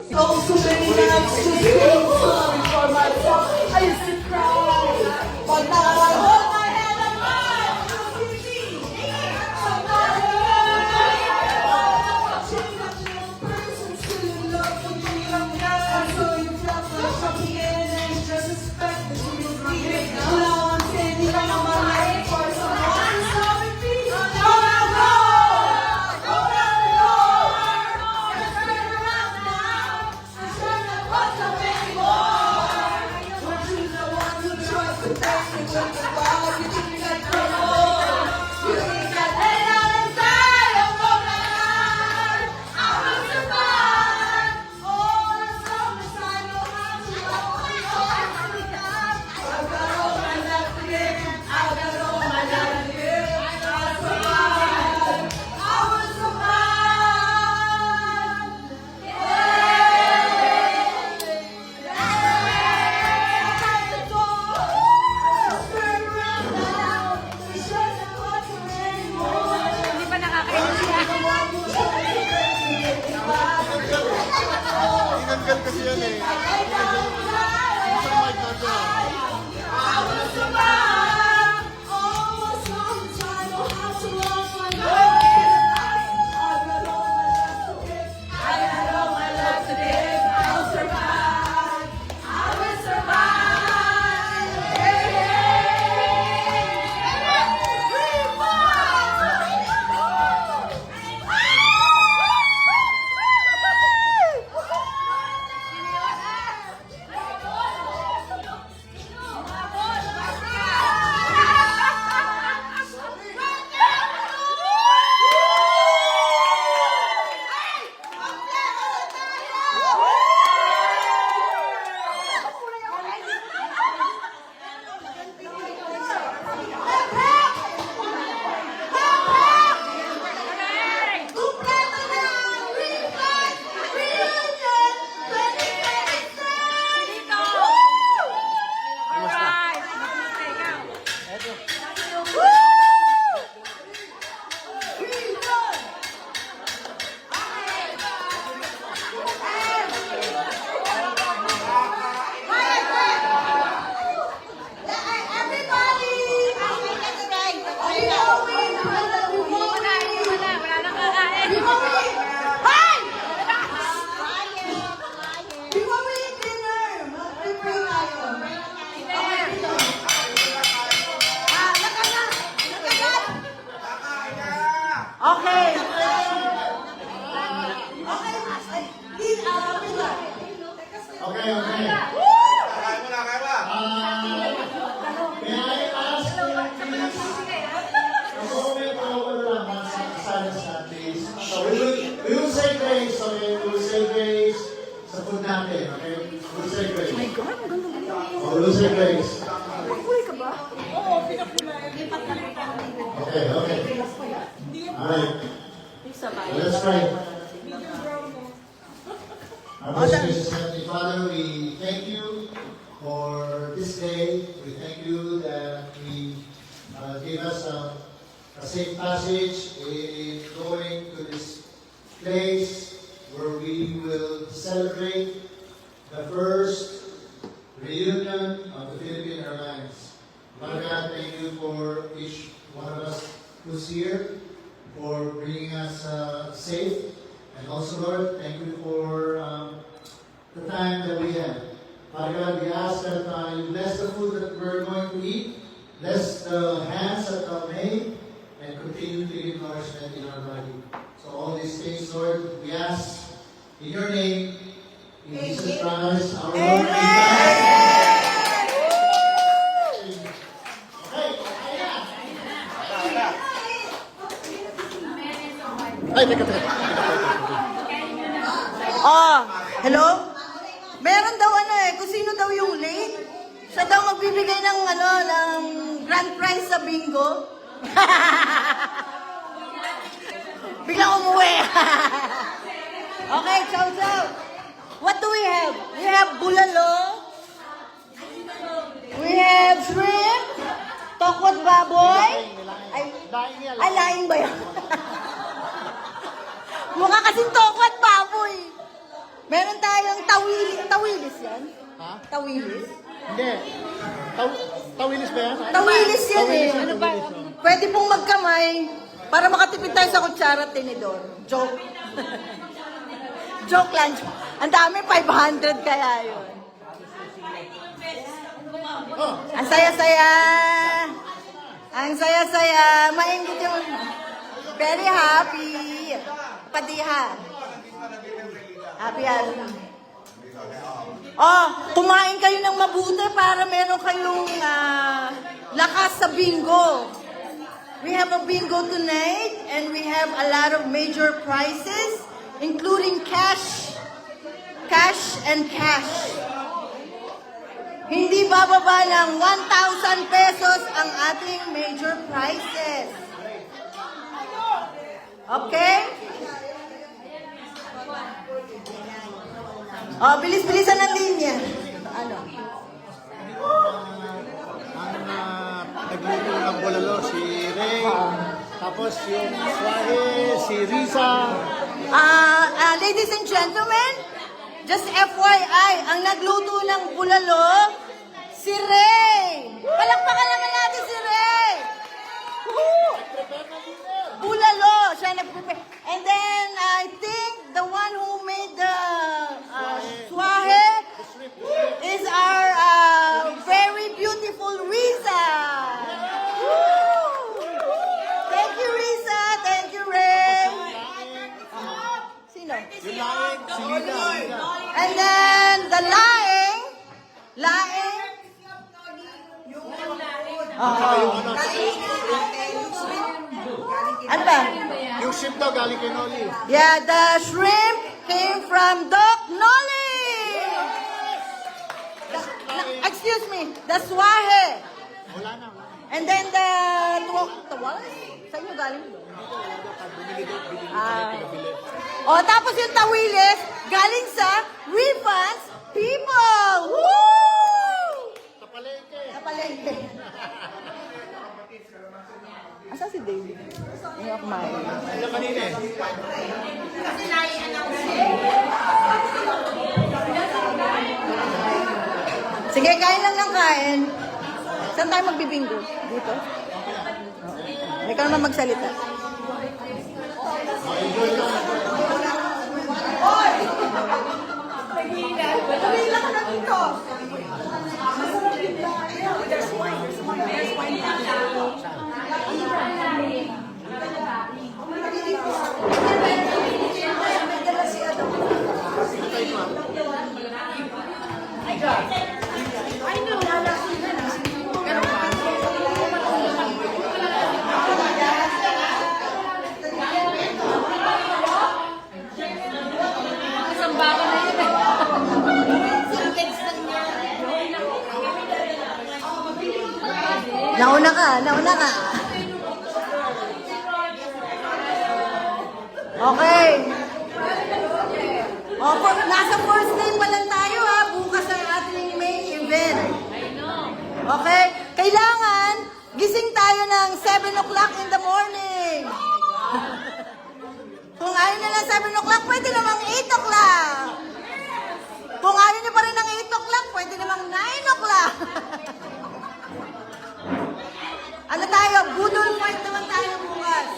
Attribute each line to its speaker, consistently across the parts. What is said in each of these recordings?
Speaker 1: So many nights to feel sorry for myself. I used to cry, but now I hold my head up high. Change that little person, still in love with me. I saw you flap like something and just expect that you will be it. Now I'm standing on my life for someone. Sorry, please.
Speaker 2: Tinanggal kasi yan eh. Isang mic na to.
Speaker 1: Okay.
Speaker 2: Okay, okay.
Speaker 3: Kaya mo na, kaya mo.
Speaker 2: May I ask you please? Mag-comment ka wala lang sa silence na please. So we will say grace, okay? We will say grace sa food natin, okay? We will say grace. Oh my God, ang ganda. Oh, we will say grace.
Speaker 1: Huli ka ba? Oo, pinapulipat ka.
Speaker 2: Okay, okay. Alright. Let's pray. Our most gracious Heavenly Father, we thank you for this day. We thank you that we give us a safe passage in going to this place where we will celebrate the first reunion of the Philippine Airlines. Father God, thank you for each one of us who's here, for bringing us safe. And also, Lord, thank you for the time that we had. Father God, we ask that you bless the food that we're going to eat, bless the hands that are made, and continue to give nourishment in our body. So all these things, Lord, we ask in your name, in Jesus Christ, our Lord and God. Ay, teka.
Speaker 1: Hello? Meron daw kung sino daw yung late. Siya daw magbibigay ng ng grand prize sa bingo. Biglang umuwi. Okay, chow chow. What do we have? We have bulalo. We have shrimp. Tokwat baboy. Ay, laing ba yan? Mukha kasing tokwat baboy.
Speaker 4: Meron tayong tawilis yan.
Speaker 2: Ha?
Speaker 4: Tawilis.
Speaker 2: Hindi. Tawilis ba yan?
Speaker 4: Tawilis yan eh.
Speaker 2: Tawilis yan,
Speaker 4: Ano ba?
Speaker 2: tawilis, oh.
Speaker 4: Pwede pong magkamay para makatipid tayo sa kutsara at tinidor. Joke. Joke lang. Ang dami, 500 kaya yun.
Speaker 2: Oh,
Speaker 4: Ang saya-saya. Ang saya-saya. Maingit yung... Very happy. Padihan. Happy yan. Oh, kumain kayo ng mabuti para meron kayong lakas sa bingo. We have a bingo tonight and we have a lot of major prizes including cash and cash. Hindi bababa ng 1,000 pesos ang ating major prizes. Okay? Oh, bilis-bilisan ang linya. Ano?
Speaker 2: ang nagluto ng bulalo, si Ray. Tapos yung Swahe, si Risa.
Speaker 4: Ladies and gentlemen, just FYI, ang nagluto ng bulalo, si Ray. Palakpakan naman natin si Ray. Woo! Bulalo, siya nag-prepare. And then, I think the one who made the swahe is our very beautiful Risa. Woo! Thank you, Risa. Thank you, Ray. Sino?
Speaker 2: Yung laing, si Lida.
Speaker 4: And then, the laing.
Speaker 2: Saka yung ano,
Speaker 4: Ano ba?
Speaker 2: yung ship daw galing kay Noli.
Speaker 4: Yeah, the shrimp came from Doc Nolly. Excuse me, the swahe.
Speaker 2: Wala na.
Speaker 4: And then the tawalis? Saan yung galing?
Speaker 2: Bumili daw, bili
Speaker 4: Ah.
Speaker 2: pinabili.
Speaker 4: O, tapos yung tawilis, galing sa Refunds People. Woo!
Speaker 2: Sa palengke.
Speaker 4: Kapalente. Asan si David? Hindi ako kumain.
Speaker 2: Ano kanina eh?
Speaker 4: Sige, kain lang ng kain. Saan tayo magbibinggo? Dito? Hindi ka naman magsalita. Tumila ka na dito. Nauna ka. Okay. Nasa first day pa lang tayo ha. Bukas ang ating main event. Okay? Kailangan gising tayo ng 7 o'clock in the morning. Kung ayaw nyo ng 7 o'clock, pwede namang 8 o'clock. Kung ayaw nyo pa rin ng 8 o'clock, pwede namang 9 o'clock. Ano tayo? Budol fight naman tayo bukas.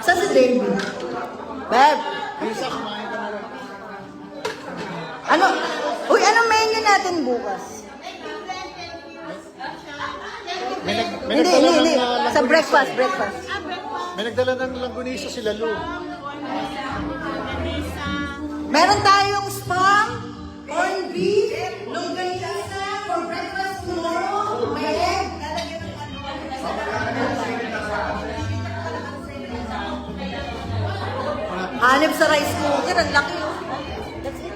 Speaker 4: Saan si David? Beb,
Speaker 2: Risa, kumain ka na rin.
Speaker 4: ano? Uy, anong menu natin bukas?
Speaker 2: May
Speaker 4: Hindi.
Speaker 2: nagdala ng
Speaker 4: Sa
Speaker 2: langgunisa.
Speaker 4: breakfast.
Speaker 2: May nagdala ng langgunisa si Lalu.
Speaker 4: Meron tayong spam, corned beef, longganisa for breakfast tomorrow. May egg. Hanip sa rice cooker, ang laki oh. That's it.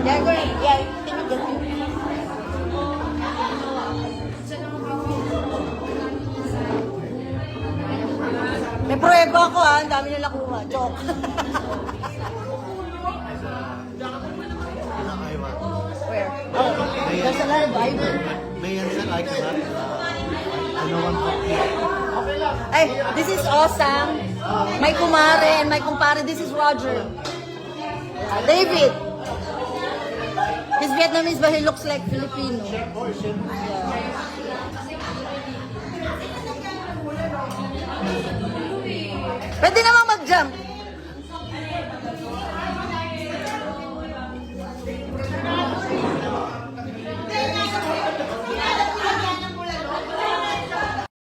Speaker 4: Yeah, go ahead. Yeah, timid yan. May prueba ako ha, ang dami nila nakuha. Joke. sa live, idol.
Speaker 5: May answer like that. Ano one copy?
Speaker 4: Ay, this is awesome. My kumare and my kumpare, this is Roger. David. He's Vietnamese but he looks like Filipino. Yeah. Pwede naman mag-jump.